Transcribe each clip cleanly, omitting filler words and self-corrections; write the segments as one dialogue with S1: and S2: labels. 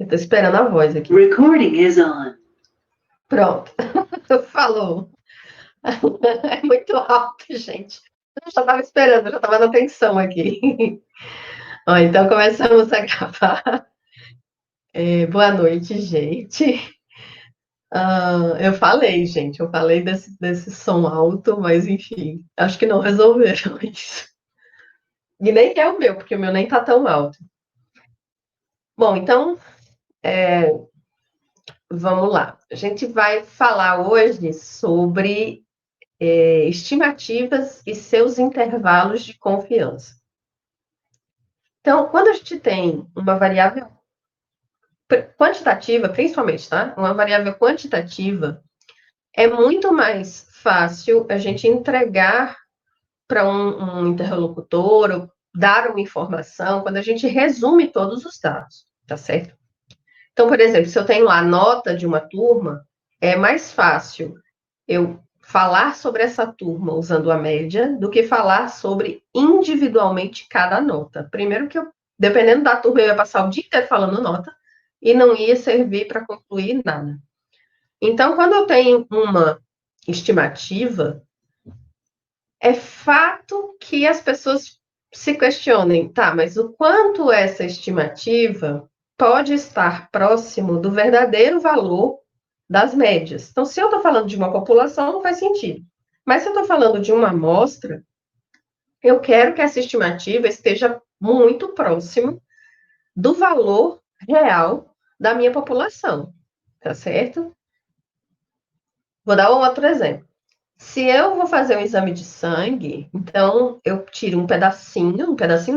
S1: Eu tô esperando a voz aqui.
S2: Recording is on.
S1: Pronto. Falou. É muito alto, gente. Eu já estava esperando, já estava na atenção aqui. Ó, então começamos a gravar. Boa noite, gente. Eu falei, gente, eu falei desse som alto, mas enfim, acho que não resolveram isso. E nem é o meu, porque o meu nem tá tão alto. Bom, então, vamos lá. A gente vai falar hoje sobre estimativas e seus intervalos de confiança. Então, quando a gente tem uma variável quantitativa, principalmente, tá? Uma variável quantitativa, é muito mais fácil a gente entregar para um interlocutor ou dar uma informação quando a gente resume todos os dados, tá certo? Então, por exemplo, se eu tenho lá a nota de uma turma, é mais fácil eu falar sobre essa turma usando a média do que falar sobre individualmente cada nota. Primeiro que eu, dependendo da turma, eu ia passar o dia inteiro falando nota e não ia servir para concluir nada. Então, quando eu tenho uma estimativa, é fato que as pessoas se questionem, tá, mas o quanto essa estimativa pode estar próximo do verdadeiro valor das médias. Então, se eu estou falando de uma população, não faz sentido. Mas se eu estou falando de uma amostra, eu quero que essa estimativa esteja muito próximo do valor real da minha população, tá certo? Vou dar um outro exemplo. Se eu vou fazer um exame de sangue, então eu tiro um pedacinho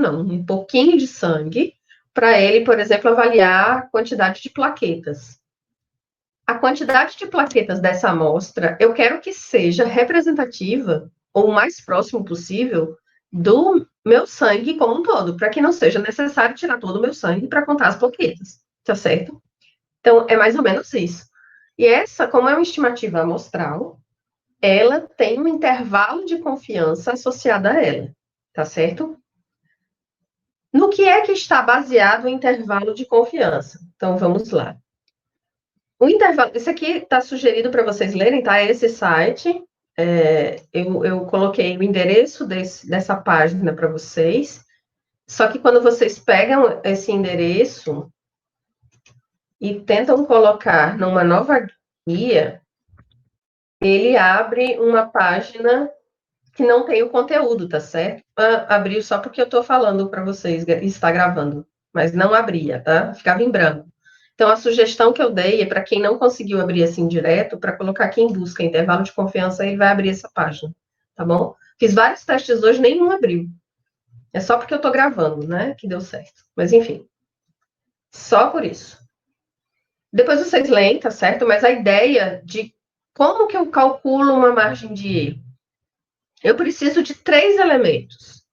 S1: não, um pouquinho de sangue, para ele, por exemplo, avaliar a quantidade de plaquetas. A quantidade de plaquetas dessa amostra, eu quero que seja representativa, ou o mais próximo possível, do meu sangue como um todo, para que não seja necessário tirar todo o meu sangue para contar as plaquetas, tá certo? Então, é mais ou menos isso. E essa, como é uma estimativa amostral, ela tem um intervalo de confiança associado a ela, tá certo? No que é que está baseado o intervalo de confiança? Então, vamos lá. O intervalo, isso aqui está sugerido para vocês lerem, tá? Esse site, eu coloquei o endereço dessa página para vocês, só que quando vocês pegam esse endereço e tentam colocar numa nova guia, ele abre uma página que não tem o conteúdo, tá certo? Abriu só porque eu estou falando para vocês, está gravando, mas não abria, tá? Ficava em branco. Então, a sugestão que eu dei é para quem não conseguiu abrir assim direto, para colocar aqui em busca intervalo de confiança, ele vai abrir essa página, tá bom? Fiz vários testes hoje, nenhum abriu. É só porque eu estou gravando, né, que deu certo. Mas, enfim, só por isso. Depois vocês leem, tá certo? Mas a ideia de como que eu calculo uma margem de erro? Eu preciso de 3 elementos.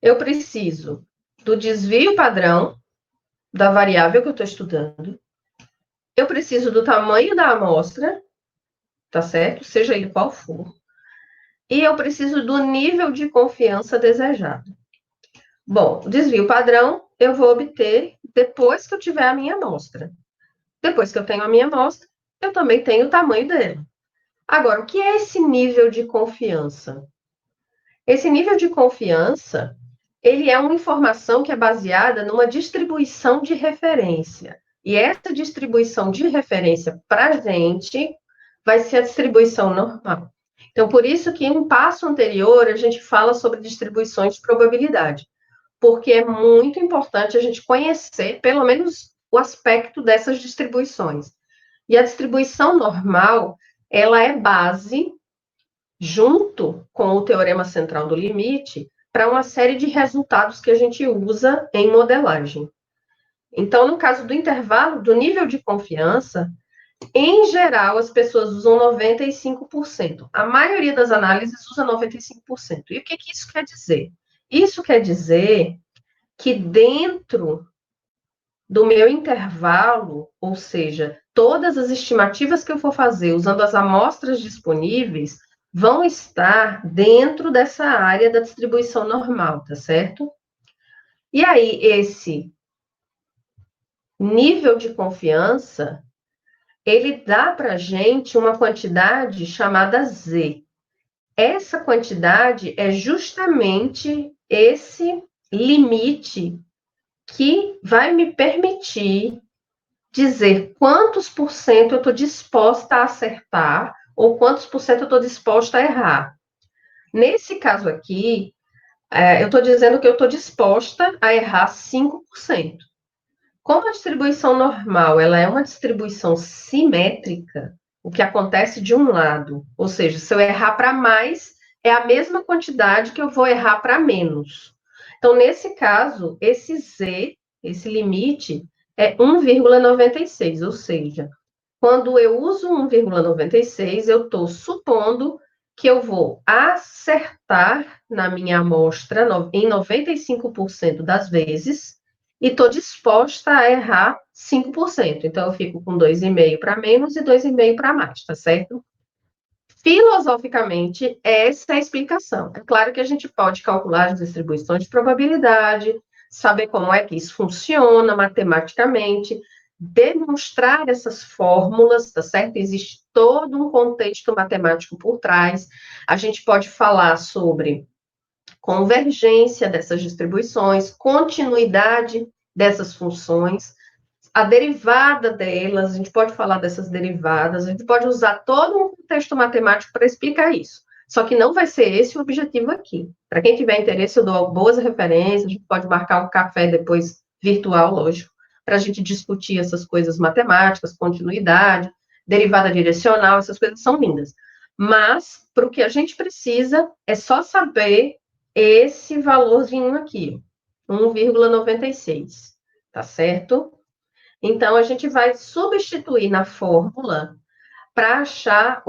S1: Eu preciso do desvio padrão da variável que eu estou estudando. Eu preciso do tamanho da amostra, tá certo? Seja ele qual for. E eu preciso do nível de confiança desejado. Bom, o desvio padrão eu vou obter depois que eu tiver a minha amostra. Depois que eu tenho a minha amostra, eu também tenho o tamanho dela. Agora, o que é esse nível de confiança? Esse nível de confiança, ele é uma informação que é baseada numa distribuição de referência. E essa distribuição de referência para a gente vai ser a distribuição normal. Então, por isso que em um passo anterior a gente fala sobre distribuições de probabilidade, porque é muito importante a gente conhecer, pelo menos, o aspecto dessas distribuições. E a distribuição normal, ela é base junto com o teorema central do limite, para uma série de resultados que a gente usa em modelagem. Então, no caso do intervalo, do nível de confiança, em geral, as pessoas usam 95%. A maioria das análises usa 95%. E o que isso quer dizer? Isso quer dizer que dentro do meu intervalo, ou seja, todas as estimativas que eu for fazer usando as amostras disponíveis, vão estar dentro dessa área da distribuição normal, tá certo? E aí, esse nível de confiança, ele dá para a gente uma quantidade chamada Z. Essa quantidade é justamente esse limite que vai me permitir dizer quantos por cento eu estou disposta a acertar ou quantos por cento eu estou disposta a errar. Nesse caso aqui, eu estou dizendo que eu estou disposta a errar 5%. Como a distribuição normal ela é uma distribuição simétrica, o que acontece de um lado, ou seja, se eu errar para mais, é a mesma quantidade que eu vou errar para menos. Então, nesse caso, esse Z, esse limite, é 1,96, ou seja, quando eu uso 1,96, eu estou supondo que eu vou acertar na minha amostra em 95% das vezes e estou disposta a errar 5%. Então, eu fico com 2,5 para menos e 2,5 para mais, tá certo? Filosoficamente, essa é a explicação. É claro que a gente pode calcular as distribuições de probabilidade, saber como é que isso funciona matematicamente, demonstrar essas fórmulas, tá certo? Existe todo um contexto matemático por trás. A gente pode falar sobre convergência dessas distribuições, continuidade dessas funções, a derivada delas, a gente pode falar dessas derivadas, a gente pode usar todo um contexto matemático para explicar isso. Só que não vai ser esse o objetivo aqui. Para quem tiver interesse, eu dou boas referências, a gente pode marcar um café depois, virtual, lógico, para a gente discutir essas coisas matemáticas, continuidade, derivada direcional, essas coisas são lindas. Mas, para o que a gente precisa, é só saber esse valorzinho aqui, 1,96, tá certo? Então, a gente vai substituir na fórmula para achar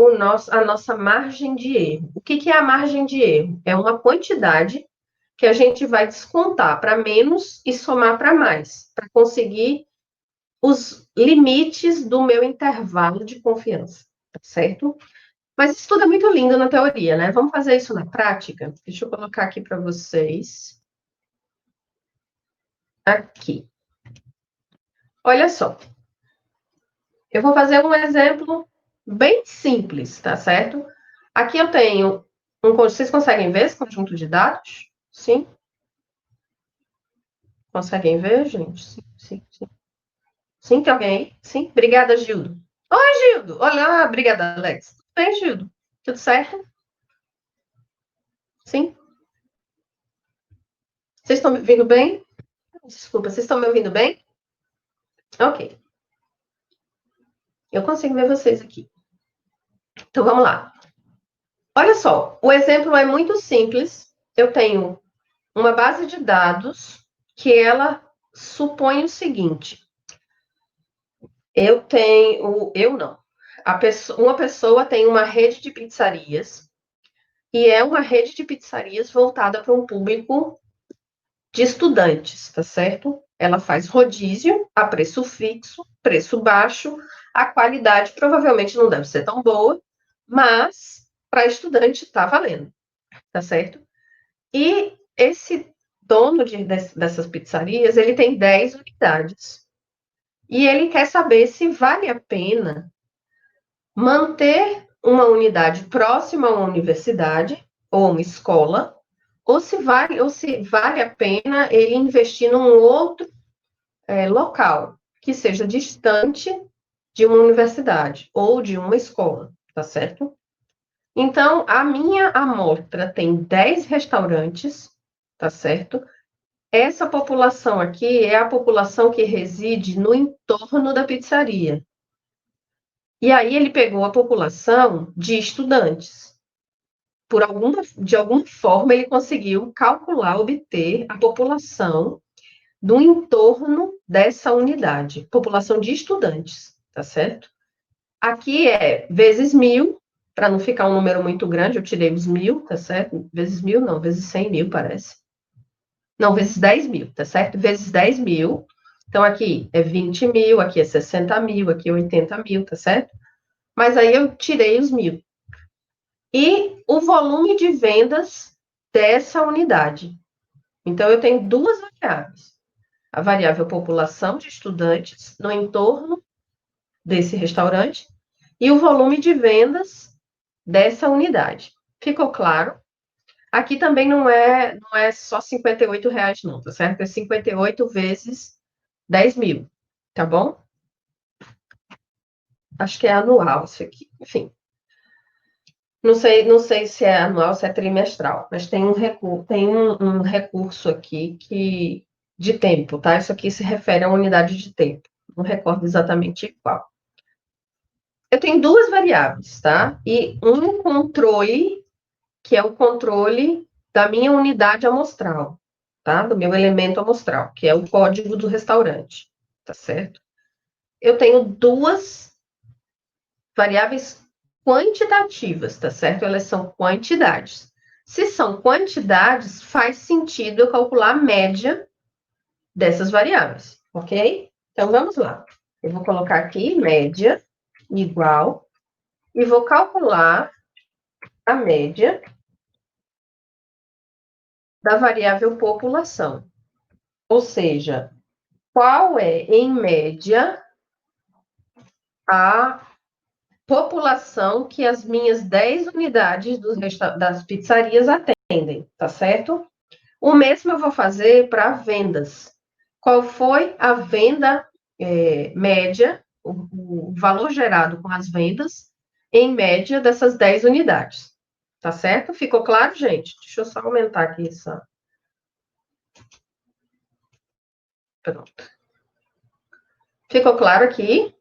S1: a nossa margem de erro. O que é a margem de erro? É uma quantidade que a gente vai descontar para menos e somar para mais, para conseguir os limites do meu intervalo de confiança, tá certo? Mas isso tudo é muito lindo na teoria, né? Vamos fazer isso na prática? Deixa eu colocar aqui para vocês. Aqui. Olha só. Eu vou fazer um exemplo bem simples, tá certo? Aqui eu tenho vocês conseguem ver esse conjunto de dados? Sim? Conseguem ver, gente? Sim, sim, sim. Sim, tem alguém aí? Sim? Obrigada, Gildo. Oi, Gildo. Olá, obrigada, Alex. Tudo bem, Gildo? Tudo certo? Sim? Vocês estão me ouvindo bem? Desculpa, vocês estão me ouvindo bem? Ok. Eu consigo ver vocês aqui. Então, vamos lá. Olha só, o exemplo é muito simples. Eu tenho uma base de dados que ela supõe o seguinte: eu não. Uma pessoa tem uma rede de pizzarias e é uma rede de pizzarias voltada para um público de estudantes, tá certo? Ela faz rodízio a preço fixo, preço baixo, a qualidade provavelmente não deve ser tão boa, mas para estudante está valendo, tá certo? E esse dono dessas pizzarias, ele tem 10 unidades. E ele quer saber se vale a pena manter uma unidade próxima a uma universidade ou uma escola, ou se vale a pena ele investir num outro local que seja distante de uma universidade ou de uma escola, tá certo? Então, a minha amostra tem 10 restaurantes, tá certo? Essa população aqui é a população que reside no entorno da pizzaria. E aí ele pegou a população de estudantes. De alguma forma, ele conseguiu calcular, obter a população do entorno dessa unidade, população de estudantes, tá certo? Aqui é vezes 1.000, para não ficar um número muito grande, eu tirei os 1.000, tá certo? Vezes 1.000 não, vezes 100.000 parece. Não, vezes 10.000, tá certo? Vezes 10.000. Então, aqui é 20.000, aqui é 60.000, aqui é 80.000, tá certo? Mas aí eu tirei os 1.000. E o volume de vendas dessa unidade. Então, eu tenho duas variáveis. a variável população de estudantes no entorno desse restaurante e o volume de vendas dessa unidade. Ficou claro? Aqui também não é só R$ 58, não, tá certo? É 58 vezes 10 mil, tá bom? Acho que é anual isso aqui. Enfim, não sei se é anual, se é trimestral, mas tem um recurso aqui de tempo, tá? Isso aqui se refere a uma unidade de tempo. Não recordo exatamente qual. Eu tenho duas variáveis, tá? E um controle, que é o controle da minha unidade amostral, tá? Do meu elemento amostral, que é o código do restaurante, tá certo? Eu tenho duas variáveis quantitativas, tá certo? Elas são quantidades. Se são quantidades, faz sentido eu calcular a média dessas variáveis, ok? Então, vamos lá. Eu vou colocar aqui média igual e vou calcular a média da variável população. Ou seja, qual é, em média, a população que as minhas 10 unidades das pizzarias atendem, tá certo? O mesmo eu vou fazer para vendas. Qual foi a venda média, o valor gerado com as vendas, em média, dessas 10 unidades? Tá certo? Ficou claro, gente? Deixa eu só aumentar aqui essa. Pronto. Ficou claro aqui?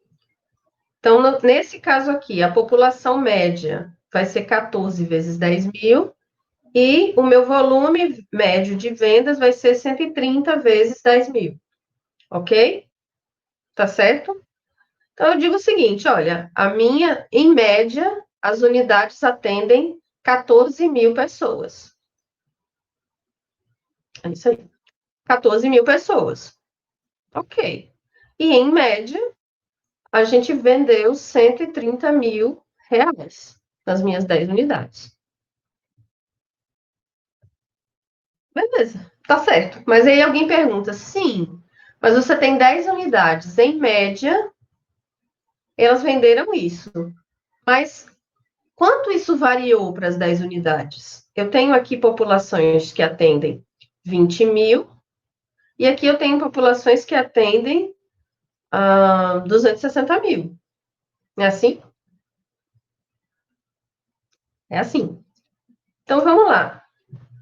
S1: Então, nesse caso aqui, a população média vai ser 14 vezes 10 mil, e o meu volume médio de vendas vai ser 130 vezes 10 mil. Ok? Tá certo? Então, eu digo o seguinte: olha, em média, as unidades atendem 14 mil pessoas. É isso aí. 14 mil pessoas. Ok. E, em média, a gente vendeu 130 mil reais nas minhas 10 unidades. Beleza, tá certo. Mas aí alguém pergunta, sim, mas você tem 10 unidades, em média, elas venderam isso. Mas quanto isso variou para as 10 unidades? Eu tenho aqui populações que atendem 20 mil, e aqui eu tenho populações que atendem 260 mil. É assim? É assim. Então vamos lá.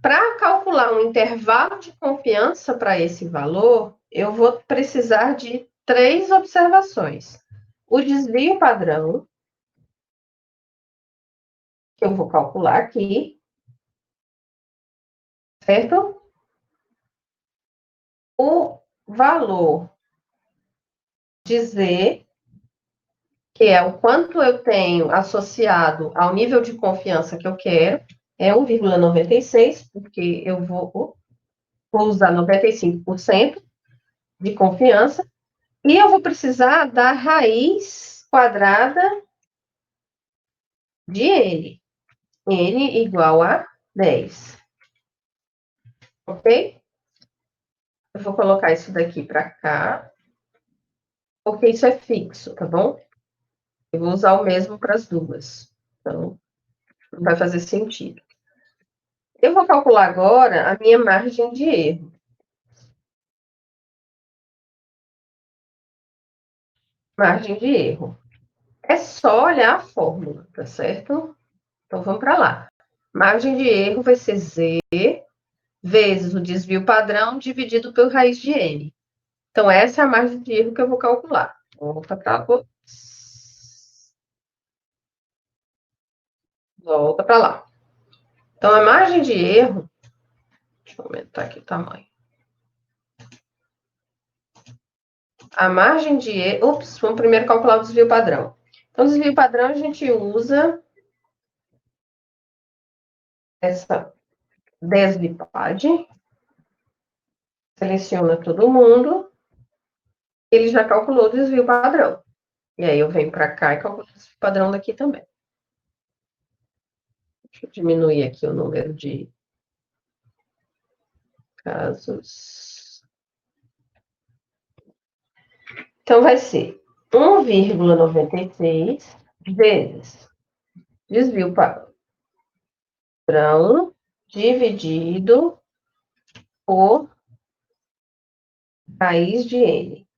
S1: Para calcular um intervalo de confiança para esse valor, eu vou precisar de três observações. O desvio padrão, que eu vou calcular aqui, certo? O valor de Z, que é o quanto eu tenho associado ao nível de confiança que eu quero, é 1,96, porque eu vou usar 95% de confiança, e eu vou precisar da raiz quadrada de N. N igual a 10. Ok? Eu vou colocar isso daqui para cá, porque isso é fixo, tá bom? Eu vou usar o mesmo para as duas. Então, não vai fazer sentido. Eu vou calcular agora a minha margem de erro. Margem de erro. É só olhar a fórmula, tá certo? Então, vamos para lá. Margem de erro vai ser Z vezes o desvio padrão dividido pelo raiz de N. Então, essa é a margem de erro que eu vou calcular. Volta para lá. Então, a margem de erro. Deixa eu aumentar aqui o tamanho. A margem de erro. Ops, vamos primeiro calcular o desvio padrão. Então, o desvio padrão a gente usa essa desvipagem. Seleciona todo mundo. Ele já calculou o desvio padrão. E aí eu venho para cá e calculo o desvio padrão daqui também. Deixa eu diminuir aqui o número de casos. Então, vai ser 1,96 vezes desvio padrão dividido por raiz de N.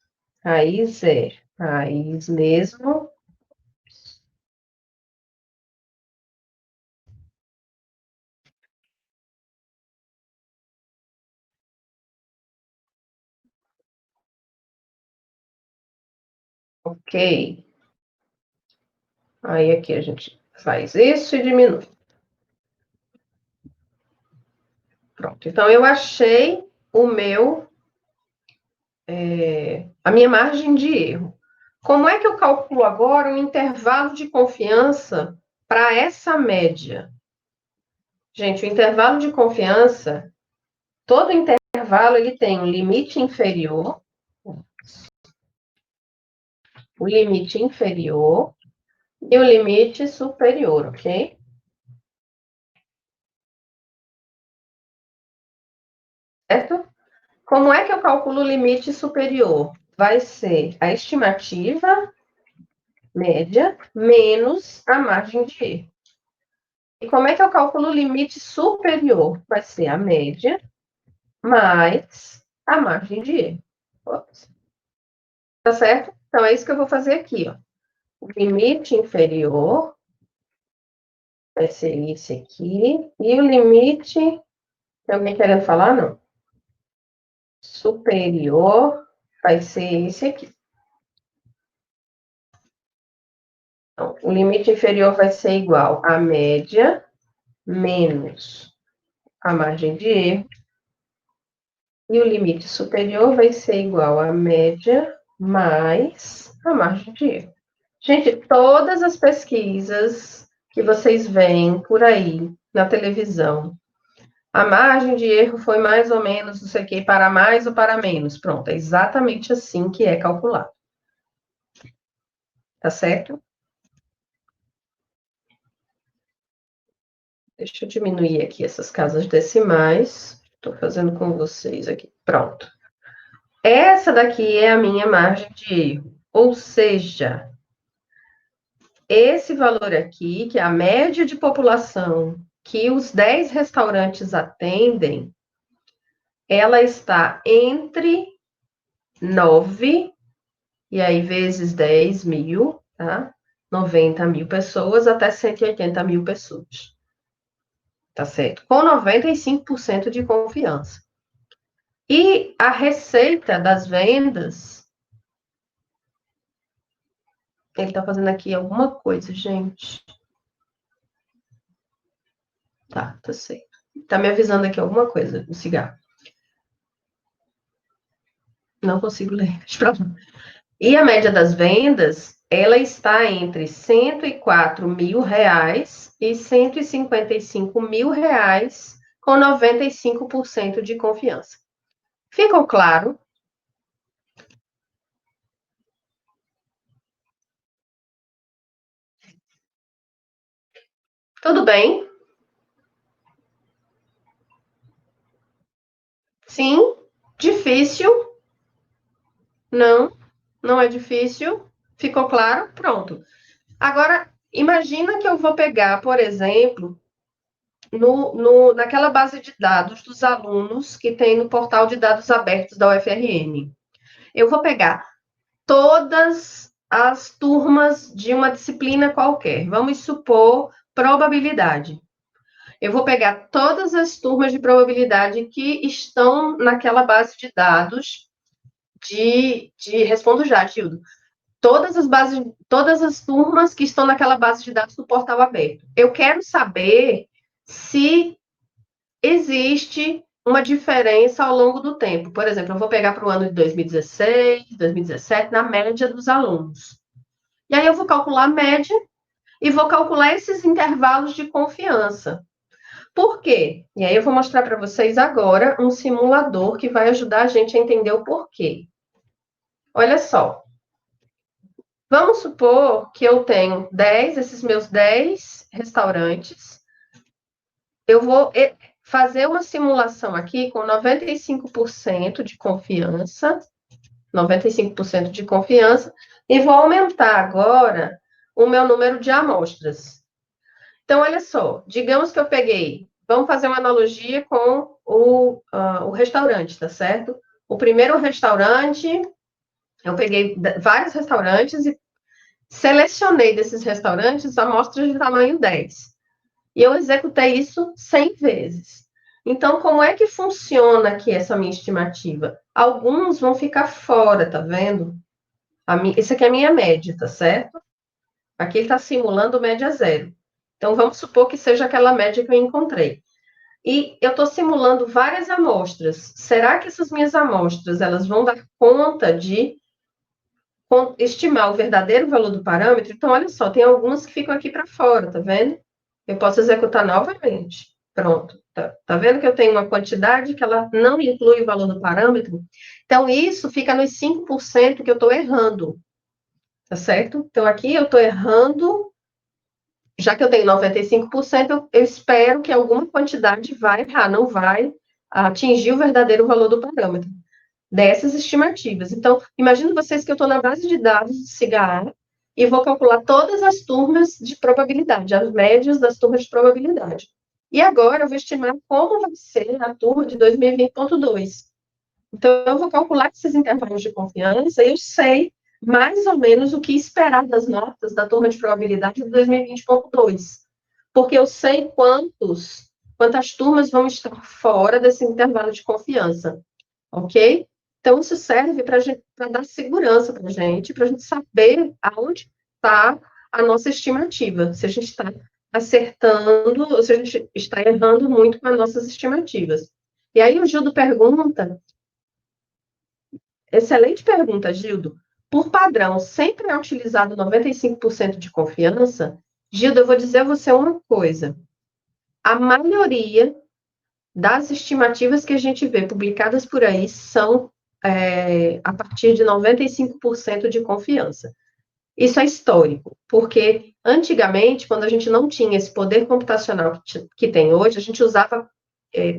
S1: Raiz é raiz mesmo. Ok. Aí aqui a gente faz isso e diminui. Pronto. Então, eu achei a minha margem de erro. Como é que eu calculo agora o intervalo de confiança para essa média? Gente, o intervalo de confiança, todo intervalo ele tem um limite inferior, o limite inferior e o limite superior, ok? Certo? Como é que eu calculo o limite superior? Vai ser a estimativa média menos a margem de erro. E como é que eu calculo o limite superior? Vai ser a média mais a margem de erro. Ops. Tá certo? Então, é isso que eu vou fazer aqui, ó. O limite inferior vai ser esse aqui. E o limite, tem alguém querendo falar? Não. Superior vai ser esse aqui. Então, o limite inferior vai ser igual à média menos a margem de erro. E o limite superior vai ser igual à média mais a margem de erro. Gente, todas as pesquisas que vocês veem por aí na televisão, a margem de erro foi mais ou menos, não sei o quê, para mais ou para menos. Pronto, é exatamente assim que é calculado. Tá certo? Deixa eu diminuir aqui essas casas decimais. Estou fazendo com vocês aqui. Pronto. Essa daqui é a minha margem de erro. Ou seja, esse valor aqui, que é a média de população que os 10 restaurantes atendem, ela está entre 9, e aí vezes 10 mil, tá? 90 mil pessoas até 180 mil pessoas. Tá certo? Com 95% de confiança. E a receita das vendas. Ele tá fazendo aqui alguma coisa, gente. Tá certo. Tá me avisando aqui alguma coisa, o cigarro. Não consigo ler. E a média das vendas, ela está entre R$ 104.000 e R$ 155.000, com 95% de confiança. Ficou claro? Tudo bem? Sim? Difícil? Não, não é difícil. Ficou claro? Pronto. Agora, imagina que eu vou pegar, por exemplo, naquela base de dados dos alunos que tem no portal de dados abertos da UFRN. Eu vou pegar todas as turmas de uma disciplina qualquer. Vamos supor probabilidade. Eu vou pegar todas as turmas de probabilidade que estão naquela base de dados Respondo já, Gildo. Todas as turmas que estão naquela base de dados do portal aberto. Eu quero saber se existe uma diferença ao longo do tempo. Por exemplo, eu vou pegar para o ano de 2016, 2017, na média dos alunos. E aí eu vou calcular a média e vou calcular esses intervalos de confiança. Por quê? E aí eu vou mostrar para vocês agora um simulador que vai ajudar a gente a entender o porquê. Olha só. Vamos supor que eu tenho esses meus 10 restaurantes. Eu vou fazer uma simulação aqui com 95% de confiança 95% de confiança, e vou aumentar agora o meu número de amostras. Então, olha só, digamos que eu peguei, vamos fazer uma analogia com o restaurante, tá certo? O primeiro restaurante, eu peguei vários restaurantes e selecionei desses restaurantes amostras de tamanho 10. E eu executei isso 100 vezes. Então, como é que funciona aqui essa minha estimativa? Alguns vão ficar fora, tá vendo? Esse aqui é a minha média, tá certo? Aqui ele está simulando média zero. Então, vamos supor que seja aquela média que eu encontrei. E eu estou simulando várias amostras. Será que essas minhas amostras elas vão dar conta de estimar o verdadeiro valor do parâmetro? Então, olha só, tem algumas que ficam aqui para fora, tá vendo? Eu posso executar novamente. Pronto. Tá vendo que eu tenho uma quantidade que ela não inclui o valor do parâmetro? Então, isso fica nos 5% que eu estou errando. Tá certo? Então, aqui eu estou errando, já que eu tenho 95%, eu espero que alguma quantidade vai errar, não vai atingir o verdadeiro valor do parâmetro dessas estimativas. Então, imagine vocês que eu estou na base de dados de SIGA e vou calcular todas as turmas de probabilidade, as médias das turmas de probabilidade. E agora eu vou estimar como vai ser a turma de 2020.2. Então, eu vou calcular esses intervalos de confiança e eu sei mais ou menos o que esperar das notas da turma de probabilidade de 2020.2. Porque eu sei quantas turmas vão estar fora desse intervalo de confiança, ok? Então, isso serve para dar segurança para a gente saber aonde está a nossa estimativa, se a gente está acertando ou se a gente está errando muito com as nossas estimativas. E aí o Gildo pergunta, excelente pergunta, Gildo. Por padrão, sempre é utilizado 95% de confiança? Gildo, eu vou dizer a você uma coisa. A maioria das estimativas que a gente vê publicadas por aí são a partir de 95% de confiança. Isso é histórico, porque antigamente, quando a gente não tinha esse poder computacional que tem hoje, a gente usava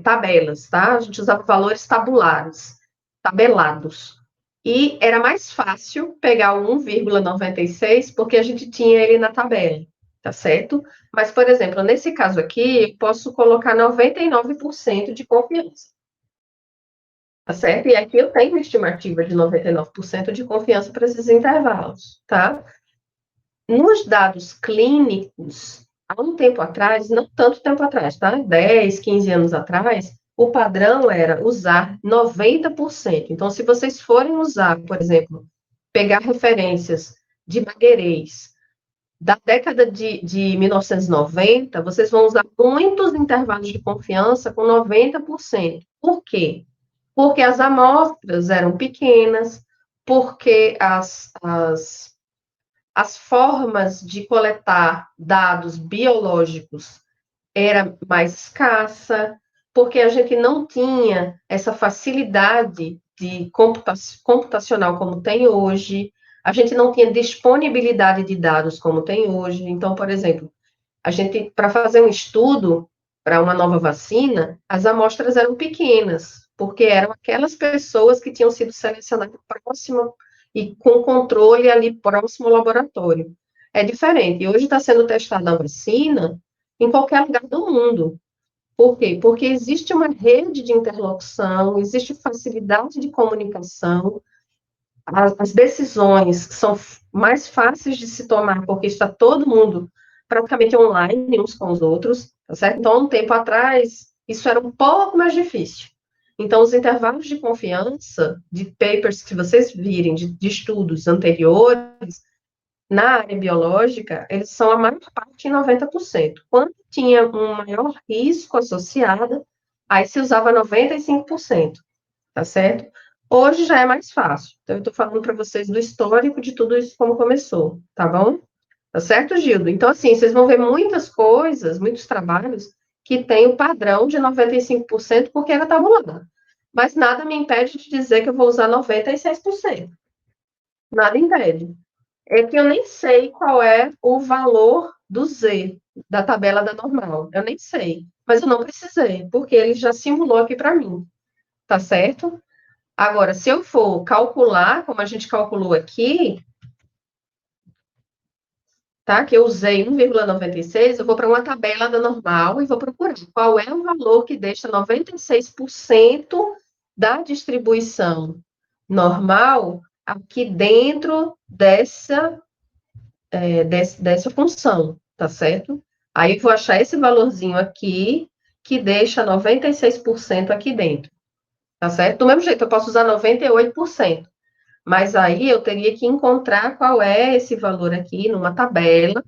S1: tabelas, tá? A gente usava valores tabelados. E era mais fácil pegar o 1,96 porque a gente tinha ele na tabela, tá certo? Mas, por exemplo, nesse caso aqui, eu posso colocar 99% de confiança, tá certo? E aqui eu tenho uma estimativa de 99% de confiança para esses intervalos, tá? Nos dados clínicos, há um tempo atrás, não tanto tempo atrás, tá? 10, 15 anos atrás, o padrão era usar 90%. Então, se vocês forem usar, por exemplo, pegar referências de Magalhães da década de 1990, vocês vão usar muitos intervalos de confiança com 90%. Por quê? Porque as amostras eram pequenas, porque as formas de coletar dados biológicos era mais escassa, porque a gente não tinha essa facilidade de computacional como tem hoje, a gente não tinha disponibilidade de dados como tem hoje. Então, por exemplo, a gente, para fazer um estudo para uma nova vacina, as amostras eram pequenas, porque eram aquelas pessoas que tinham sido selecionadas próximo e com controle ali próximo ao laboratório. É diferente. Hoje está sendo testada a vacina em qualquer lugar do mundo. Por quê? Porque existe uma rede de interlocução, existe facilidade de comunicação, as decisões são mais fáceis de se tomar, porque está todo mundo praticamente online uns com os outros, tá certo? Então, um tempo atrás, isso era um pouco mais difícil. Então, os intervalos de confiança de papers que vocês virem, de estudos anteriores, na área biológica, eles são a maior parte em 90%. Quando tinha um maior risco associado, aí se usava 95%, tá certo? Hoje já é mais fácil. Então, eu estou falando para vocês do histórico de tudo isso, como começou, tá bom? Tá certo, Gildo? Então, assim, vocês vão ver muitas coisas, muitos trabalhos que têm o padrão de 95% porque era tabulada. Mas nada me impede de dizer que eu vou usar 96%. Nada impede. É que eu nem sei qual é o valor do Z, da tabela da normal. Eu nem sei. Mas eu não precisei, porque ele já simulou aqui para mim. Tá certo? Agora, se eu for calcular, como a gente calculou aqui, tá? Que eu usei 1,96, eu vou para uma tabela da normal e vou procurar qual é o valor que deixa 96% da distribuição normal aqui dentro dessa função, tá certo? Aí eu vou achar esse valorzinho aqui, que deixa 96% aqui dentro, tá certo? Do mesmo jeito, eu posso usar 98%, mas aí eu teria que encontrar qual é esse valor aqui numa tabela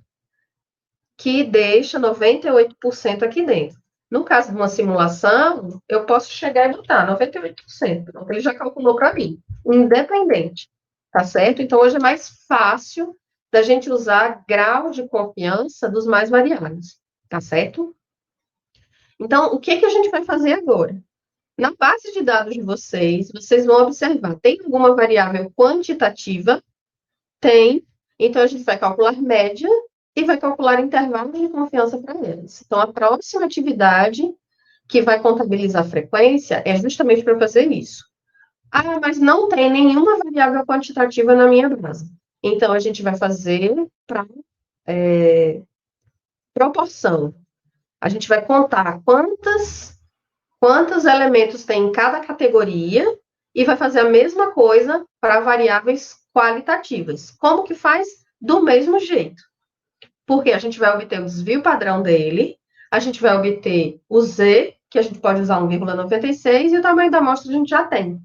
S1: que deixa 98% aqui dentro. No caso de uma simulação, eu posso chegar e botar 98%. Então, ele já calculou para mim, independente, tá certo? Então, hoje é mais fácil da gente usar grau de confiança dos mais variados, tá certo? Então, o que que a gente vai fazer agora? Na base de dados de vocês, vocês vão observar, tem alguma variável quantitativa? Tem. Então, a gente vai calcular média e vai calcular intervalo de confiança para eles. Então, a próxima atividade que vai contabilizar a frequência é justamente para fazer isso. Ah, mas não tem nenhuma variável quantitativa na minha base. Então, a gente vai fazer para proporção. A gente vai contar quantos elementos tem em cada categoria e vai fazer a mesma coisa para variáveis qualitativas. Como que faz? Do mesmo jeito. Porque a gente vai obter o desvio padrão dele, a gente vai obter o Z, que a gente pode usar 1,96, e o tamanho da amostra a gente já tem,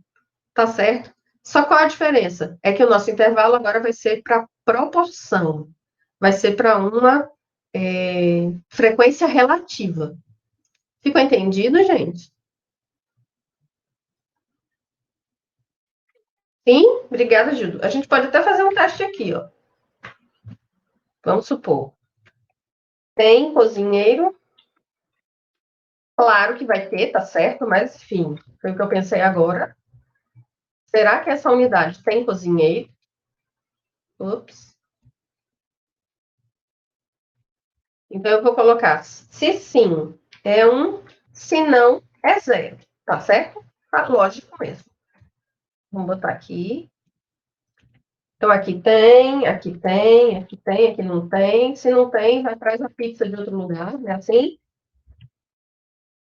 S1: tá certo? Só qual a diferença? É que o nosso intervalo agora vai ser para proporção, vai ser para uma frequência relativa. Ficou entendido, gente? Sim? Obrigada, Gildo. A gente pode até fazer um teste aqui, ó. Vamos supor. Tem cozinheiro. Claro que vai ter, tá certo? Mas, enfim, foi o que eu pensei agora. Será que essa unidade tem cozinheiro? Ups. Então, eu vou colocar, se sim, é 1, se não, é 0. Tá certo? Tá lógico mesmo. Vamos botar aqui. Então, aqui tem, aqui tem, aqui tem, aqui não tem. Se não tem, vai atrás a pizza de outro lugar, né? Assim?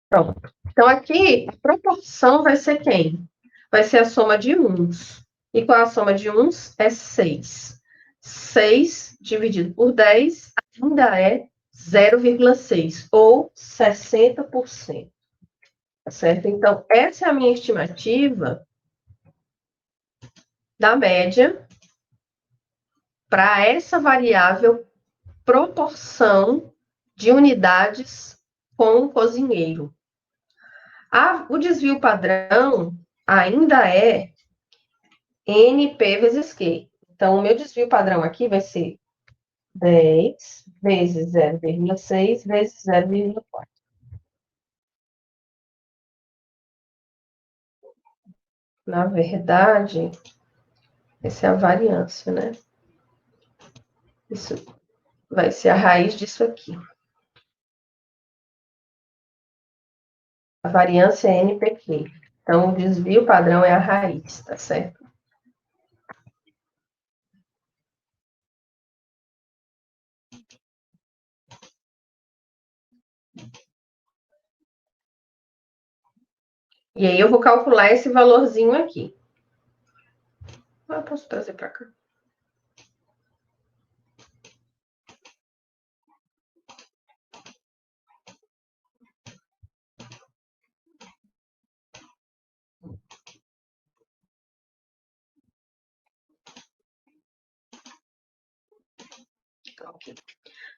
S1: Pronto. Então, aqui, a proporção vai ser quem? Vai ser a soma de uns. E qual é a soma de uns? É 6. 6 dividido por 10 ainda é 0,6, ou 60%. Tá certo? Então, essa é a minha estimativa da média para essa variável proporção de unidades com o cozinheiro. O desvio padrão ainda é NP vezes Q. Então, o meu desvio padrão aqui vai ser 10 vezes 0,6 vezes 0,4. Na verdade, essa é a variância, né? Isso vai ser a raiz disso aqui. A variância é NPQ. Então, o desvio padrão é a raiz, tá certo? E aí, eu vou calcular esse valorzinho aqui. Eu posso trazer para cá.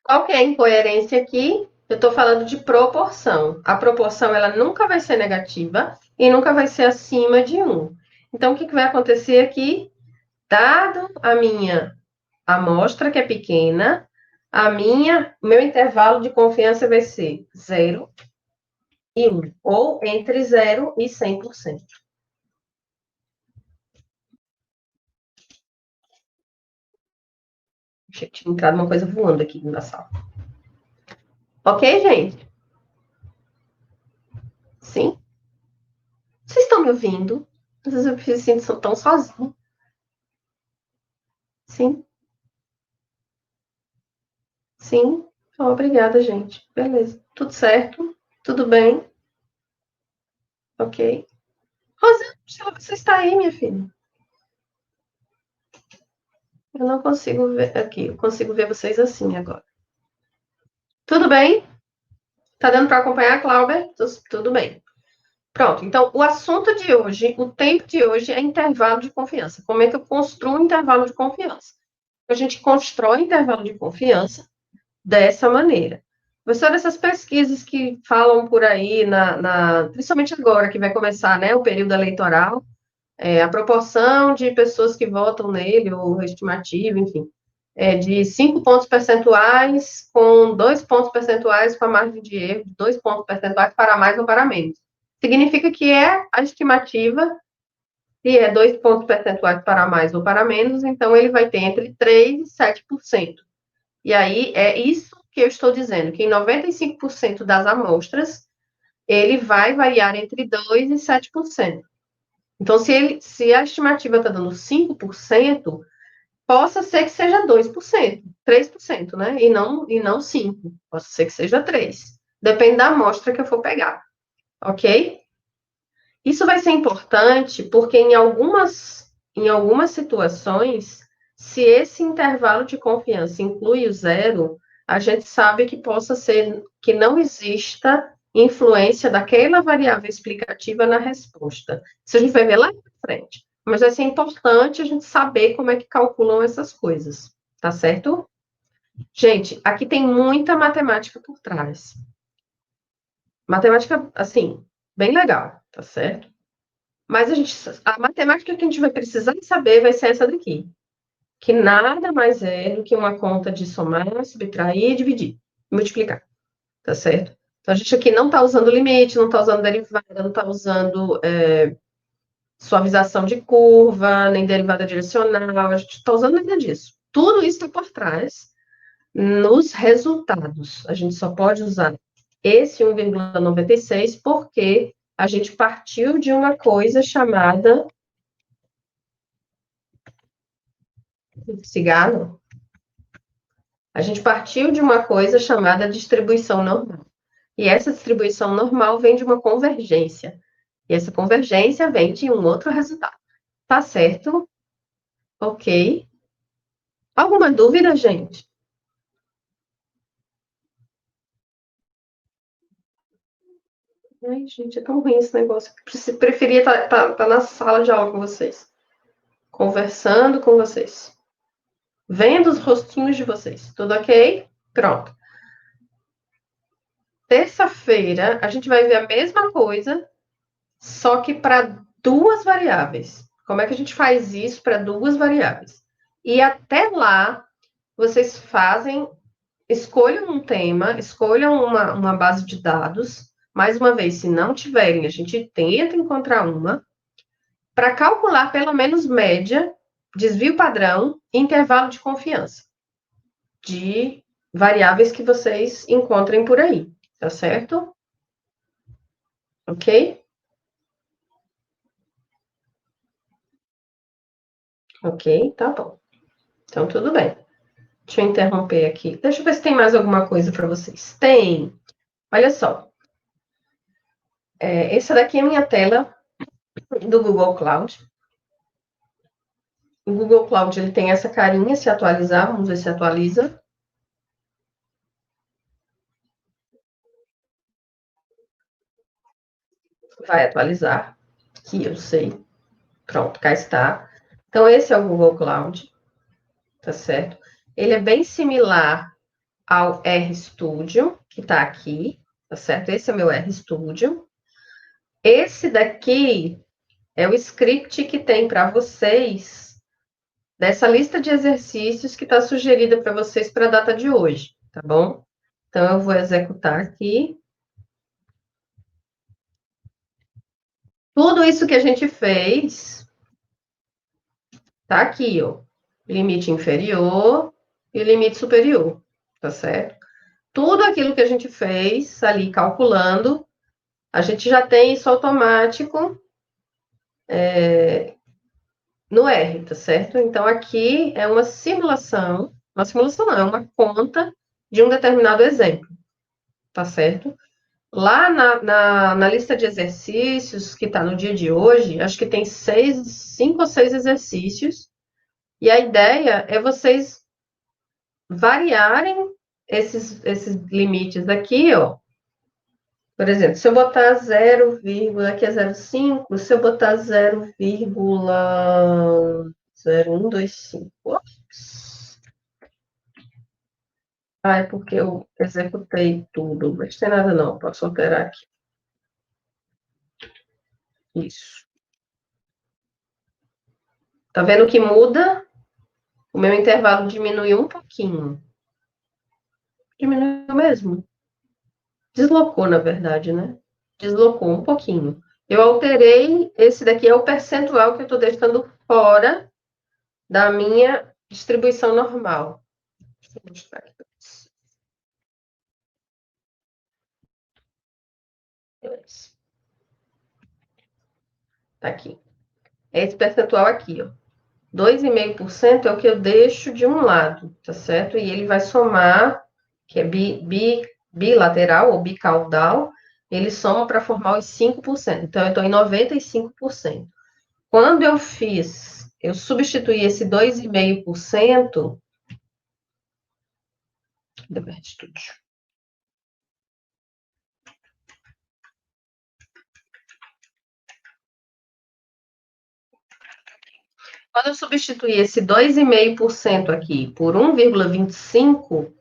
S1: Qual que é a incoerência aqui? Eu estou falando de proporção. A proporção ela nunca vai ser negativa e nunca vai ser acima de 1. Então, o que vai acontecer aqui? Dado a minha amostra, que é pequena, o meu intervalo de confiança vai ser 0 e 1, ou entre 0 e 100%. Tinha entrado uma coisa voando aqui na sala. Ok, gente? Sim? Vocês estão me ouvindo? Às vezes eu me sinto tão sozinha. Sim, sim. Obrigada, gente. Beleza. Tudo certo? Tudo bem? Ok. Rosângela, você está aí, minha filha? Eu não consigo ver aqui. Eu consigo ver vocês assim agora. Tudo bem? Tá dando para acompanhar, Cláudia? Tudo bem. Pronto. Então, o assunto de hoje, o tempo de hoje é intervalo de confiança. Como é que eu construo um intervalo de confiança? A gente constrói intervalo de confiança dessa maneira. Professor, essas pesquisas que falam por aí, principalmente agora que vai começar, né, o período eleitoral, a proporção de pessoas que votam nele, ou estimativa, enfim, é de 5 pontos percentuais, com 2 pontos percentuais com a margem de erro, 2 pontos percentuais para mais ou para menos. Significa que é a estimativa, se é 2 pontos percentuais para mais ou para menos, então ele vai ter entre 3% e 7%. E aí é isso que eu estou dizendo, que em 95% das amostras, ele vai variar entre 2% e 7%. Então, se a estimativa está dando 5%, possa ser que seja 2%, 3%, né? E não 5%. Possa ser que seja 3%. Depende da amostra que eu for pegar. Ok? Isso vai ser importante porque em algumas situações, se esse intervalo de confiança inclui o zero, a gente sabe que possa ser que não exista influência daquela variável explicativa na resposta. Isso a gente vai ver lá na frente. Mas vai ser importante a gente saber como é que calculam essas coisas, tá certo? Gente, aqui tem muita matemática por trás. Matemática, assim, bem legal, tá certo? Mas a matemática que a gente vai precisar saber vai ser essa daqui, que nada mais é do que uma conta de somar, subtrair, dividir, multiplicar, tá certo? Então, a gente aqui não está usando limite, não está usando derivada, não está usando suavização de curva, nem derivada direcional, a gente não está usando nada disso. Tudo isso está por trás nos resultados. A gente só pode usar esse 1,96 porque a gente partiu de uma coisa chamada cigarro. A gente partiu de uma coisa chamada distribuição normal. E essa distribuição normal vem de uma convergência. E essa convergência vem de um outro resultado. Tá certo? Ok. Alguma dúvida, gente? Ai, gente, é tão ruim esse negócio. Preferia estar na sala de aula com vocês. Conversando com vocês. Vendo os rostinhos de vocês. Tudo ok? Pronto. Terça-feira, a gente vai ver a mesma coisa, só que para duas variáveis. Como é que a gente faz isso para duas variáveis? E até lá, vocês escolham um tema, escolham uma base de dados. Mais uma vez, se não tiverem, a gente tenta encontrar uma, para calcular pelo menos média, desvio padrão e intervalo de confiança de variáveis que vocês encontrem por aí, tá certo? Ok? Ok, tá bom. Então, tudo bem. Deixa eu interromper aqui. Deixa eu ver se tem mais alguma coisa para vocês. Tem. Olha só. Essa daqui é a minha tela do Google Cloud. O Google Cloud ele tem essa carinha, se atualizar, vamos ver se atualiza. Vai atualizar, que eu sei. Pronto, cá está. Então, esse é o Google Cloud, tá certo? Ele é bem similar ao RStudio, que está aqui, tá certo? Esse é o meu RStudio. Esse daqui é o script que tem para vocês dessa lista de exercícios que está sugerida para vocês para a data de hoje, tá bom? Então, eu vou executar aqui. Tudo isso que a gente fez tá aqui, ó. Limite inferior e limite superior, tá certo? Tudo aquilo que a gente fez ali calculando, a gente já tem isso automático no R, tá certo? Então, aqui é uma simulação não, é uma conta de um determinado exemplo, tá certo? Lá na lista de exercícios que está no dia de hoje, acho que tem 5 ou 6 exercícios, e a ideia é vocês variarem esses limites aqui, ó. Por exemplo, se eu botar 0, aqui é 0,5, se eu botar 0,0125. Ops. Ah, é porque eu executei tudo, mas tem nada não, posso alterar aqui. Isso. Tá vendo que muda? O meu intervalo diminuiu um pouquinho. Diminuiu mesmo. Deslocou, na verdade, né? Deslocou um pouquinho. Eu alterei, esse daqui é o percentual que eu estou deixando fora da minha distribuição normal. Deixa eu mostrar aqui. Tá aqui. Esse percentual aqui, ó. 2,5% é o que eu deixo de um lado, tá certo? E ele vai somar, que é bilateral ou bicaudal, ele soma para formar os 5%. Então, eu estou em 95%. Quando eu substituí esse 2,5% do estúdio. Quando eu substituí esse 2,5% aqui por 1,25%,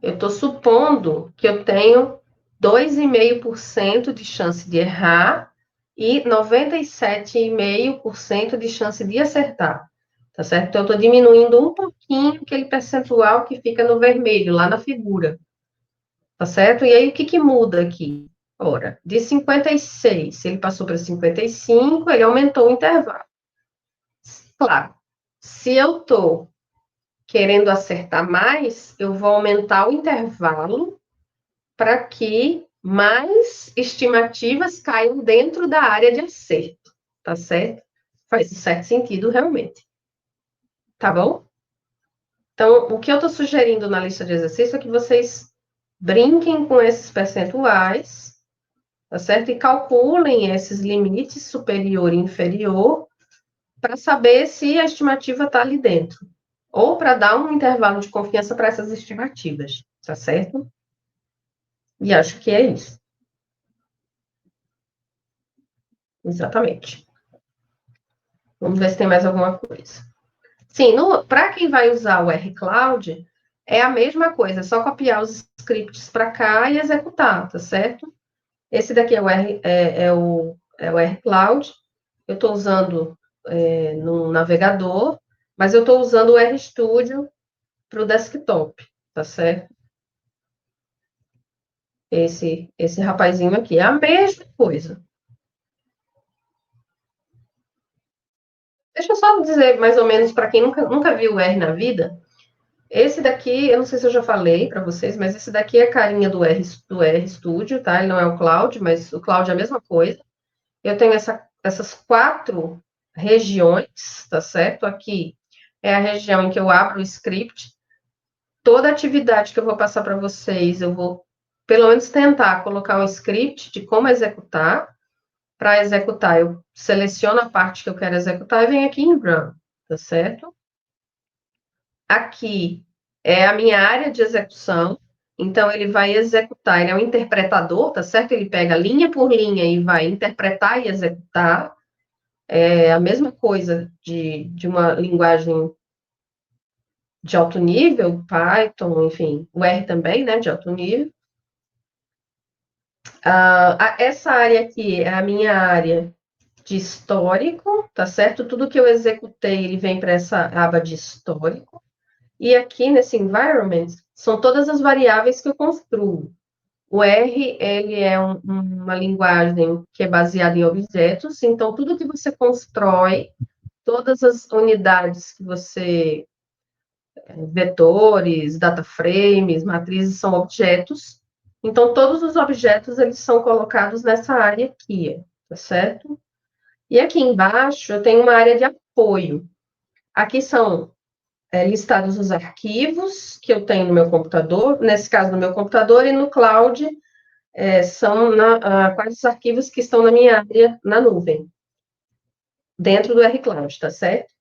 S1: eu estou supondo que eu tenho 2,5% de chance de errar e 97,5% de chance de acertar. Tá certo? Então, eu estou diminuindo um pouquinho aquele percentual que fica no vermelho, lá na figura. Tá certo? E aí, o que, que muda aqui? Ora, de 56, se ele passou para 55, ele aumentou o intervalo. Claro, se eu estou querendo acertar mais, eu vou aumentar o intervalo para que mais estimativas caiam dentro da área de acerto, tá certo? Faz certo sentido, realmente. Tá bom? Então, o que eu estou sugerindo na lista de exercício é que vocês brinquem com esses percentuais, tá certo? E calculem esses limites superior e inferior para saber se a estimativa está ali dentro. Ou para dar um intervalo de confiança para essas estimativas, tá certo? E acho que é isso. Exatamente. Vamos ver se tem mais alguma coisa. Sim, para quem vai usar o R-Cloud, é a mesma coisa, é só copiar os scripts para cá e executar, tá certo? Esse daqui é o R-Cloud. Eu estou usando no navegador, mas eu estou usando o RStudio para o desktop, tá certo? Esse rapazinho aqui é a mesma coisa. Deixa eu só dizer mais ou menos para quem nunca viu o R na vida. Esse daqui, eu não sei se eu já falei para vocês, mas esse daqui é a carinha do RStudio, tá? Ele não é o Cloud, mas o Cloud é a mesma coisa. Eu tenho essas 4 regiões, tá certo? Aqui é a região em que eu abro o script. Toda atividade que eu vou passar para vocês, eu vou, pelo menos, tentar colocar um script de como executar. Para executar, eu seleciono a parte que eu quero executar e venho aqui em Run, tá certo? Aqui é a minha área de execução, então ele vai executar, ele é um interpretador, tá certo? Ele pega linha por linha e vai interpretar e executar. É a mesma coisa de uma linguagem de alto nível, Python, enfim, o R também, né, de alto nível. Essa área aqui é a minha área de histórico, tá certo? Tudo que eu executei, ele vem para essa aba de histórico. E aqui nesse environment, são todas as variáveis que eu construo. O R, ele é uma linguagem que é baseada em objetos, então tudo que você constrói, todas as unidades que você, vetores, data frames, matrizes, são objetos. Então, todos os objetos, eles são colocados nessa área aqui, tá certo? E aqui embaixo eu tenho uma área de apoio. Aqui são listados os arquivos que eu tenho no meu computador, nesse caso no meu computador, e no cloud são quais os arquivos que estão na minha área na nuvem, dentro do rCloud, tá certo?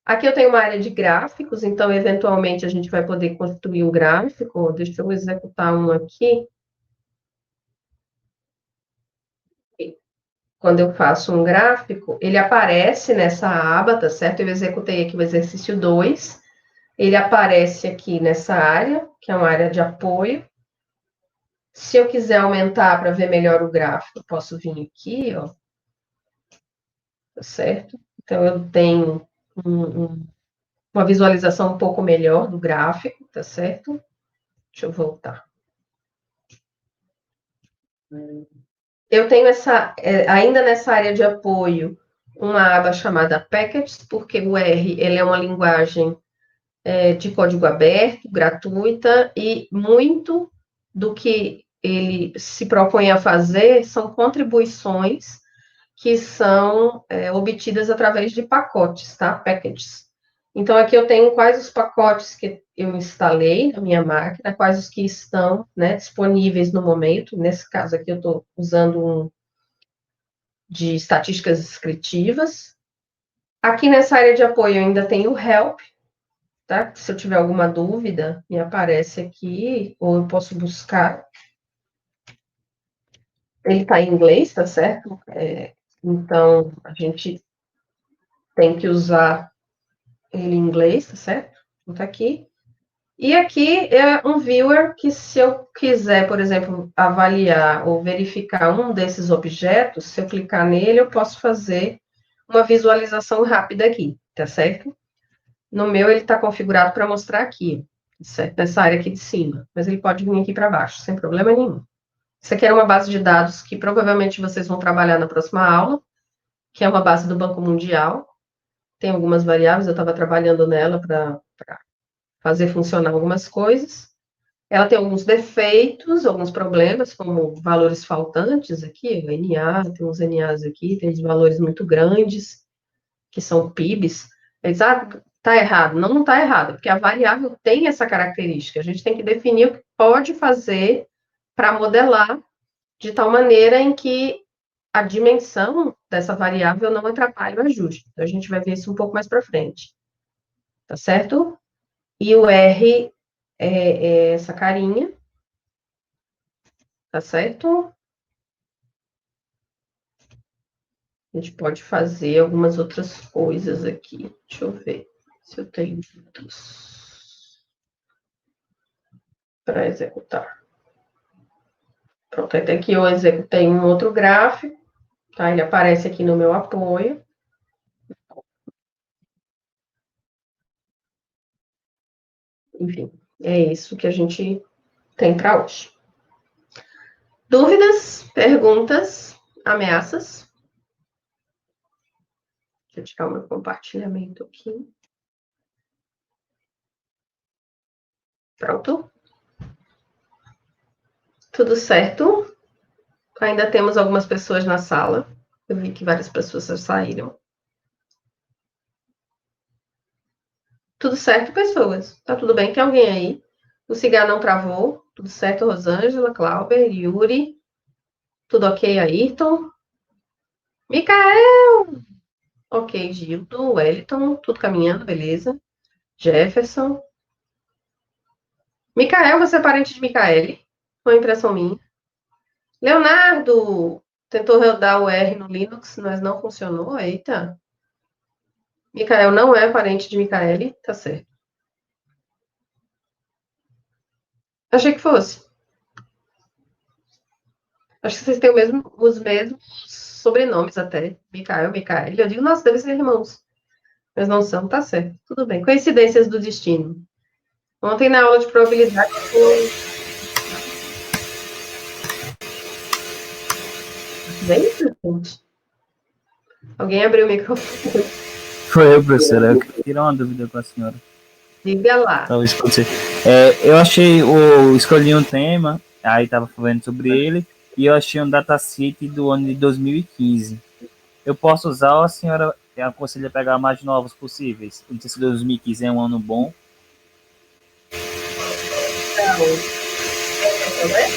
S1: Aqui eu tenho uma área de gráficos, então, eventualmente, a gente vai poder construir um gráfico. Deixa eu executar um aqui. Quando eu faço um gráfico, ele aparece nessa aba, tá certo? Eu executei aqui o exercício 2. Ele aparece aqui nessa área, que é uma área de apoio. Se eu quiser aumentar para ver melhor o gráfico, eu posso vir aqui, ó. Tá certo? Então, eu tenho uma visualização um pouco melhor do gráfico, tá certo? Deixa eu voltar. Eu tenho ainda nessa área de apoio, uma aba chamada Packages, porque o R ele é uma linguagem de código aberto, gratuita, e muito do que ele se propõe a fazer são contribuições que são obtidas através de pacotes, tá? Packages. Então, aqui eu tenho quais os pacotes que eu instalei na minha máquina, quais os que estão disponíveis no momento. Nesse caso aqui, eu estou usando um de estatísticas descritivas. Aqui nessa área de apoio eu ainda tenho o Help, tá? Se eu tiver alguma dúvida, me aparece aqui, ou eu posso buscar. Ele está em inglês, tá certo? Então, a gente tem que usar ele em inglês, tá certo? Então, tá aqui. E aqui é um viewer que, se eu quiser, por exemplo, avaliar ou verificar um desses objetos, se eu clicar nele, eu posso fazer uma visualização rápida aqui, tá certo? No meu, ele está configurado para mostrar aqui, certo? Nessa área aqui de cima, mas ele pode vir aqui para baixo, sem problema nenhum. Isso aqui era uma base de dados que provavelmente vocês vão trabalhar na próxima aula, que é uma base do Banco Mundial. Tem algumas variáveis, eu estava trabalhando nela para fazer funcionar algumas coisas. Ela tem alguns defeitos, alguns problemas, como valores faltantes aqui, o NA, tem uns NAs aqui, tem valores muito grandes, que são PIBs. Exato, está errado. Não está errado, porque a variável tem essa característica. A gente tem que definir o que pode fazer para modelar de tal maneira em que a dimensão dessa variável não atrapalhe o ajuste. Então, a gente vai ver isso um pouco mais para frente. Tá certo? E o R é essa carinha. Tá certo? A gente pode fazer algumas outras coisas aqui. Deixa eu ver se eu tenho outros para executar. Pronto, até aqui eu executei um outro gráfico, tá? Ele aparece aqui no meu apoio. Enfim, é isso que a gente tem para hoje. Dúvidas, perguntas, ameaças? Deixa eu tirar o meu compartilhamento aqui. Pronto. Tudo certo? Ainda temos algumas pessoas na sala. Eu vi que várias pessoas já saíram. Tudo certo, pessoas? Tá tudo bem? Tem alguém aí? O cigarro não travou? Tudo certo, Rosângela, Clauber, Yuri? Tudo ok, Ayrton? Micael! Ok, Gildo, Wellington, tudo caminhando, beleza. Jefferson. Micael, você é parente de Micaele? Foi impressão minha. Leonardo! Tentou rodar o R no Linux, mas não funcionou. Eita. Micael não é parente de Micaele, tá certo. Achei que fosse. Acho que vocês têm os mesmos sobrenomes até. Micael, Micaele. Eu digo, nossa, devem ser irmãos. Mas não são, tá certo. Tudo bem. Coincidências do destino. Ontem, na aula de probabilidade, foi. Bem interessante. Alguém abriu o microfone.
S2: Foi eu, professora. Eu queria tirar uma dúvida com a senhora.
S1: Diga lá.
S2: Talvez pode ser. Eu escolhi um tema, aí estava falando sobre ele, e eu achei um datasheet do ano de 2015. eu posso usar ou a senhora aconselha pegar mais novos possíveis? Não sei se 2015 é um ano bom.
S1: Então, né?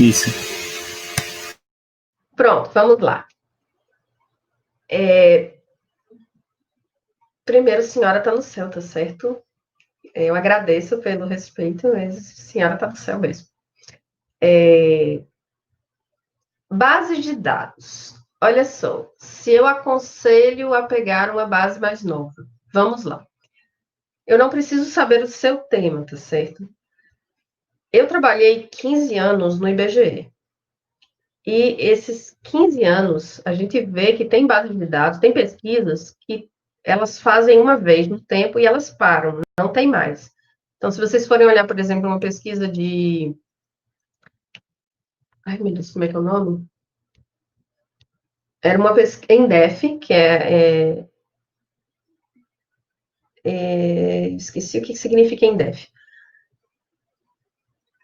S2: Isso.
S1: Pronto, vamos lá. Primeiro, senhora está no céu, tá certo? Eu agradeço pelo respeito, mas a senhora está no céu mesmo. Base de dados. Olha só, se eu aconselho a pegar uma base mais nova, vamos lá. Eu não preciso saber o seu tema, tá certo? Eu trabalhei 15 anos no IBGE. E esses 15 anos, a gente vê que tem base de dados, tem pesquisas que elas fazem uma vez no tempo e elas param, não tem mais. Então, se vocês forem olhar, por exemplo, uma pesquisa de... Ai, meu Deus, como é que é o nome? Era uma pesquisa ENDEF, que esqueci o que significa ENDEF.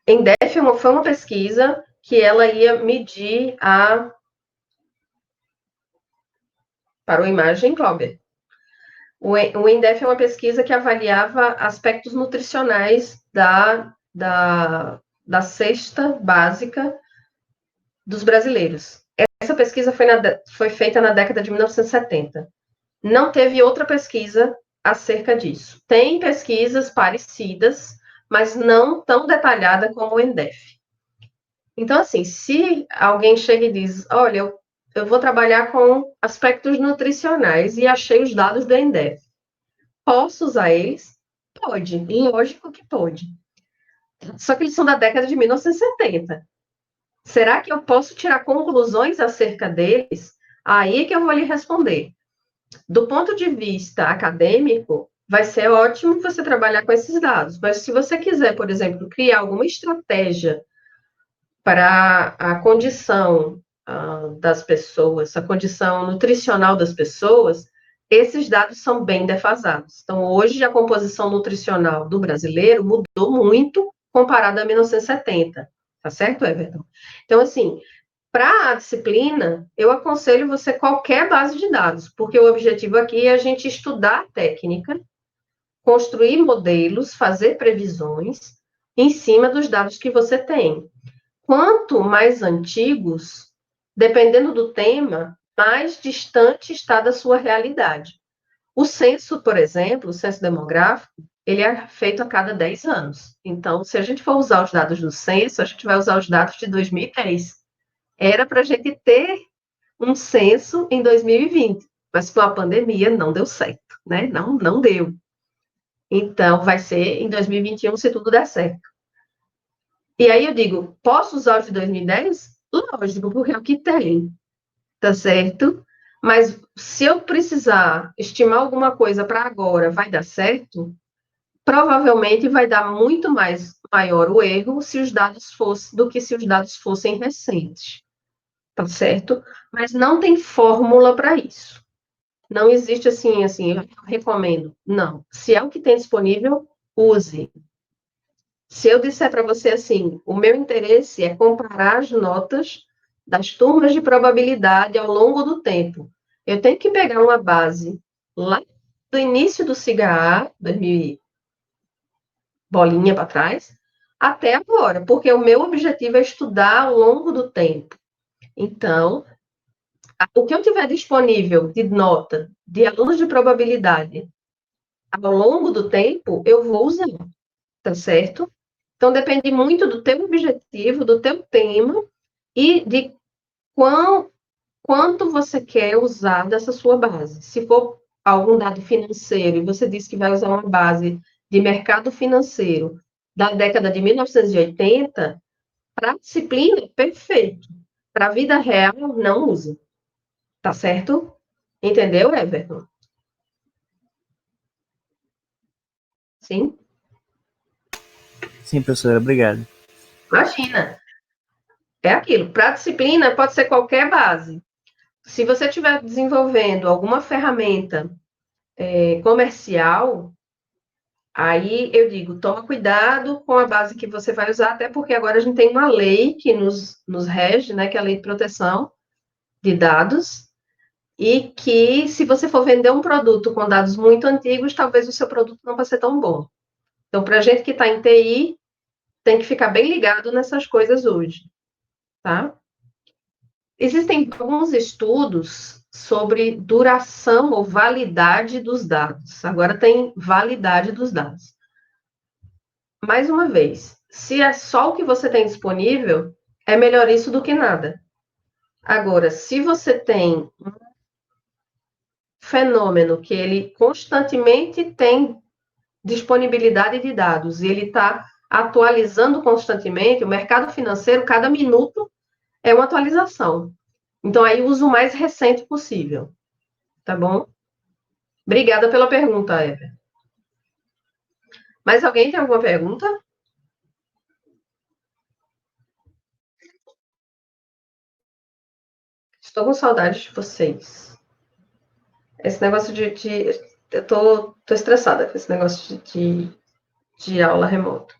S1: ENDEF foi uma pesquisa que ela ia medir a... Parou a imagem, Cláudia? O ENDEF é uma pesquisa que avaliava aspectos nutricionais da cesta básica dos brasileiros. Essa pesquisa foi feita na década de 1970. Não teve outra pesquisa acerca disso. Tem pesquisas parecidas, mas não tão detalhada como o ENDEF. Então, assim, se alguém chega e diz, olha, eu vou trabalhar com aspectos nutricionais e achei os dados do ENDEF, posso usar eles? Pode, lógico que pode. Só que eles são da década de 1970. Será que eu posso tirar conclusões acerca deles? Aí é que eu vou lhe responder. Do ponto de vista acadêmico, vai ser ótimo você trabalhar com esses dados, mas se você quiser, por exemplo, criar alguma estratégia para a condição das pessoas, a condição nutricional das pessoas, esses dados são bem defasados. Então, hoje, a composição nutricional do brasileiro mudou muito comparado a 1970. Tá certo, Everton? Então, assim, para a disciplina, eu aconselho você qualquer base de dados, porque o objetivo aqui é a gente estudar a técnica, construir modelos, fazer previsões em cima dos dados que você tem. Quanto mais antigos, dependendo do tema, mais distante está da sua realidade. O censo, por exemplo, o censo demográfico, ele é feito a cada 10 anos. Então, se a gente for usar os dados do censo, a gente vai usar os dados de 2010. Era para a gente ter um censo em 2020, mas com a pandemia não deu certo, né? Não deu. Então, vai ser em 2021, se tudo der certo. E aí eu digo, posso usar os de 2010? Lógico, porque é o que tem, tá certo? Mas se eu precisar estimar alguma coisa para agora, vai dar certo? Provavelmente vai dar muito maior o erro se os dados fossem do que se os dados fossem recentes, tá certo? Mas não tem fórmula para isso. Não existe assim, eu recomendo. Não. Se é o que tem disponível, use. Se eu disser para você assim, o meu interesse é comparar as notas das turmas de probabilidade ao longo do tempo, eu tenho que pegar uma base lá do início do CIGA, 2000 bolinha para trás, até agora, porque o meu objetivo é estudar ao longo do tempo. Então, o que eu tiver disponível de nota de alunos de probabilidade ao longo do tempo, eu vou usar, tá certo? Então, depende muito do teu objetivo, do teu tema e de quanto você quer usar dessa sua base. Se for algum dado financeiro e você diz que vai usar uma base de mercado financeiro da década de 1980, para a disciplina, perfeito. Para a vida real, não usa. Tá certo? Entendeu, Everton? Sim?
S2: Sim, professora, obrigado.
S1: Imagina. É aquilo. Para a disciplina, pode ser qualquer base. Se você estiver desenvolvendo alguma ferramenta comercial, aí eu digo, toma cuidado com a base que você vai usar, até porque agora a gente tem uma lei que nos rege, né, que é a Lei de Proteção de Dados, e que, se você for vender um produto com dados muito antigos, talvez o seu produto não vai ser tão bom. Então, para a gente que está em TI, tem que ficar bem ligado nessas coisas hoje, tá? Existem alguns estudos sobre duração ou validade dos dados. Agora tem validade dos dados. Mais uma vez, se é só o que você tem disponível, é melhor isso do que nada. Agora, se você tem um fenômeno que ele constantemente tem disponibilidade de dados e ele está atualizando constantemente, o mercado financeiro, cada minuto é uma atualização. Então, aí usa o mais recente possível, tá bom? Obrigada pela pergunta, Ever. Mais alguém tem alguma pergunta? Estou com saudade de vocês. Esse negócio eu tô estressada com esse negócio de aula remota.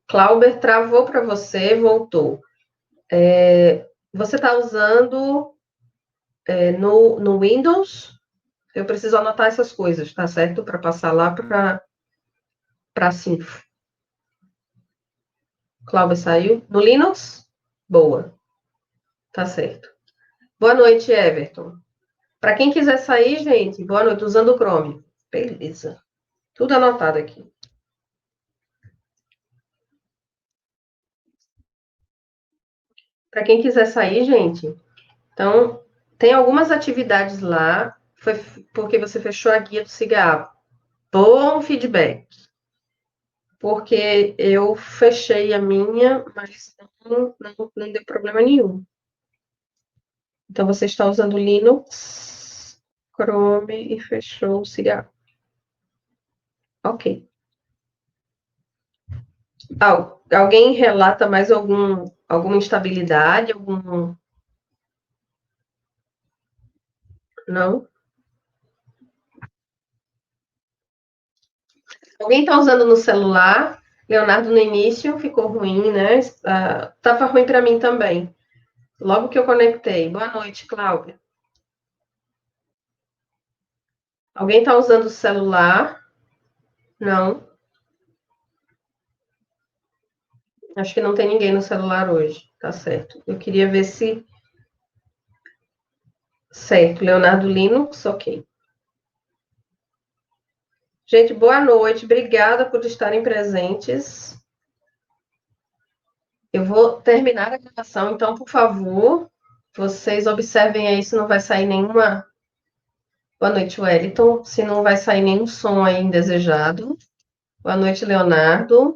S1: Clauber travou para você, voltou. Você está usando no Windows? Eu preciso anotar essas coisas, tá certo? Para passar lá para Sinfo. Clauber saiu. No Linux? Boa. Tá certo. Boa noite, Everton. Para quem quiser sair, gente, boa noite, usando o Chrome. Beleza. Tudo anotado aqui. Para quem quiser sair, gente, então, tem algumas atividades lá, foi porque você fechou a guia do cigarro. Bom feedback. Porque eu fechei a minha, mas não deu problema nenhum. Então, você está usando Linux, Chrome e fechou o cigarro. Ok. Alguém relata mais alguma instabilidade? Não? Alguém está usando no celular? Leonardo, no início ficou ruim, né? Tava ruim para mim também. Logo que eu conectei. Boa noite, Cláudia. Alguém está usando o celular? Não. Acho que não tem ninguém no celular hoje. Tá certo. Eu queria ver se. Certo. Leonardo Linux, ok. Gente, boa noite. Obrigada por estarem presentes. Eu vou terminar a gravação, então, por favor, vocês observem aí se não vai sair nenhuma. Boa noite, Wellington. Se não vai sair nenhum som aí indesejado. Boa noite, Leonardo.